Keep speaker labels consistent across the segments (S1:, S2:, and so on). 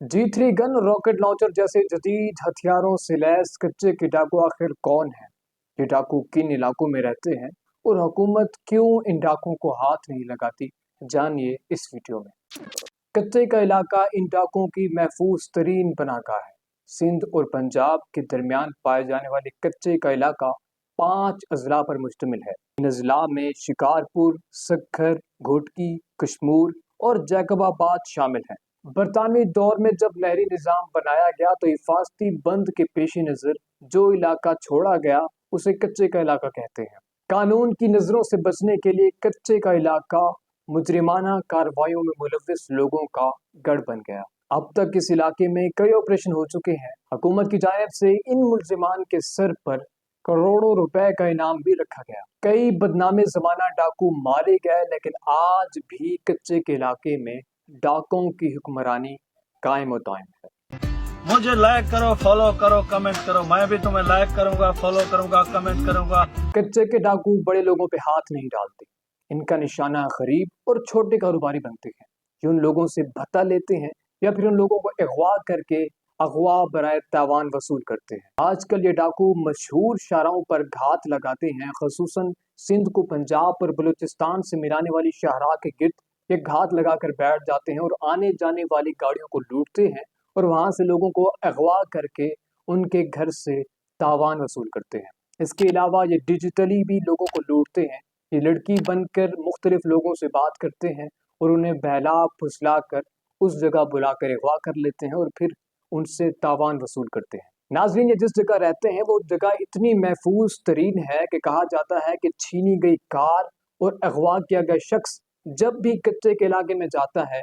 S1: G3 gun और rocket launcher जैसे जदीद हथियारों से लैस कच्चे के डाकू आखिर कौन है? ये डाकू किन इलाकों में रहते हैं और हुकूमत क्यों इन डाकुओं को हाथ नहीं लगाती? जानिए इस वीडियो में। कच्चे का इलाका इन डाकुओं की महफूज तरीन पनाहगाह है। सिंध और पंजाब के दरमियान पाए जाने वाले कच्चे का इलाका 5 अजला पर मुश्तमिल है। इन अजला में शिकारपुर, सक्खर, घोटकी, कश्मूर और जैकबाबाद शामिल हैं। बरतानवी दौर में जब लहरी निज़ाम बनाया गया तो हिफाजती बंद के पेश नज़र जो इलाका छोड़ा गया उसे कच्चे का इलाका कहते हैं। कानून की नज़रों से बचने के लिए कच्चे का इलाका मुजरिमाना कार्रवाइयों में मुलव्विस लोगों का गढ़ बन गया। अब तक इस इलाके में कई ऑपरेशन हो चुके हैं। हुकूमत की जानिब से इन मुलजिमान के सर पर करोड़ों रुपए का इनाम भी रखा गया। कई बदनामे जमाना डाकू मारे गए, लेकिन आज भी कच्चे के इलाके में डाकों की हुक्मरानी कायम और दायम है।
S2: मुझे लाइक करो, फॉलो करो, कमेंट करो। मैं भी तुम्हें लाइक करूंगा, फॉलो करूंगा, कमेंट करूंगा।
S1: कच्चे के डाकू बड़े लोगों पे हाथ नहीं डालते। इनका निशाना गरीब और छोटे कारोबारी बनते हैं। ये उन लोगों से भत्ता लेते हैं या फिर उन लोगों को अगवा करके अगवा बराए तावान वसूल करते हैं। आजकल ये डाकू मशहूर शाहराहों पर घात लगाते हैं। खसूसन सिंध को पंजाब और बलूचिस्तान से मिलाने वाली शाहराह के गिर्द ये घात लगाकर बैठ जाते हैं और आने जाने वाली गाड़ियों को लूटते हैं और वहां से लोगों को अगवा करके उनके घर से तावान वसूल करते हैं। इसके अलावा ये डिजिटली भी लोगों को लूटते हैं। ये लड़की बनकर मुख्तलिफ लोगों से बात करते हैं और उन्हें बहला फुसला कर उस जगह बुलाकर अगवा कर लेते हैं और फिर उनसे तावान वसूल करते हैं। नाज़रीन, ये जिस जगह रहते हैं वो जगह इतनी महफूज तरीन है कि कहा जाता है कि छीनी गई कार और अगवा किया गया शख्स जब भी कच्चे के इलाके में जाता है,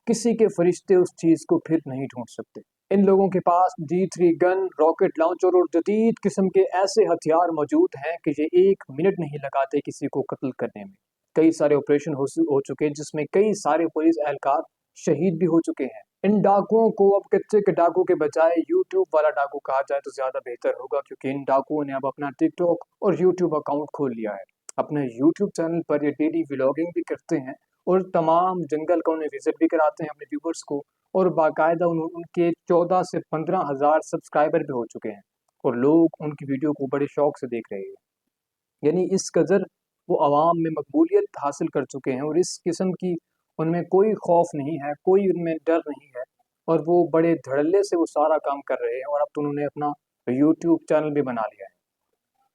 S1: किसी के फरिश्ते उस चीज को फिर नहीं ढूंढ सकते। इन लोगों के पास G3 गन, रॉकेट लॉन्चर और जदीद किस्म के ऐसे हथियार मौजूद हैं कि ये 1 मिनट नहीं लगाते किसी को कत्ल करने में। कई सारे ऑपरेशन हो चुके हैं जिसमें कई सारे पुलिस एहलकार शहीद भी हो चुके हैं। इन डाकुओं को अब कच्चे के डाकू के बजाय यूट्यूब वाला डाकू कहा जाए तो ज्यादा बेहतर होगा, क्योंकि इन डाकुओं ने अब अपना टिकटॉक और यूट्यूब अकाउंट खोल लिया है। अपने यूट्यूब चैनल पर ये डेली व्लॉगिंग भी करते हैं और तमाम जंगल का उन्हें विजिट भी कराते हैं अपने व्यूवर्स को, और बाकायदा उनके 14 से 15 हज़ार सब्सक्राइबर भी हो चुके हैं और लोग उनकी वीडियो को बड़े शौक से देख रहे हैं। यानी इस कदर वो आवाम में मकबूलियत हासिल कर चुके हैं और इस किस्म की उनमें कोई खौफ नहीं है, कोई उनमें डर नहीं है और वो बड़े धड़ल्ले से वो सारा काम कर रहे हैं। और अब तो उन्होंने अपना यूट्यूब चैनल भी बना लिया है।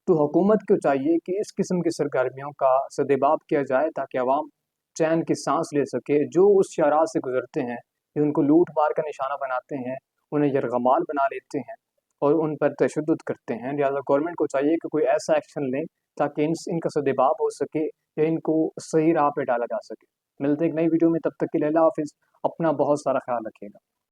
S1: तो हुकूमत को चाहिए कि इस किस्म की सरगर्मियों का सदेबाब किया जाए ताकि आवाम चैन की सांस ले सके। जो उस शराह से गुजरते हैं, ये उनको लूट मार का निशाना बनाते हैं, उन्हें यरगमाल बना लेते हैं और उन पर तशद्दुद करते हैं। लिहाजा गवर्नमेंट को चाहिए कि कोई ऐसा एक्शन लें ताकि इनका सदेबाब हो सके या इनको सही राह पे डाला जा सके। मिलते एक नई वीडियो में, तब तक के लिए अल्लाह हाफिज़। अपना बहुत सारा ख्याल रखिएगा।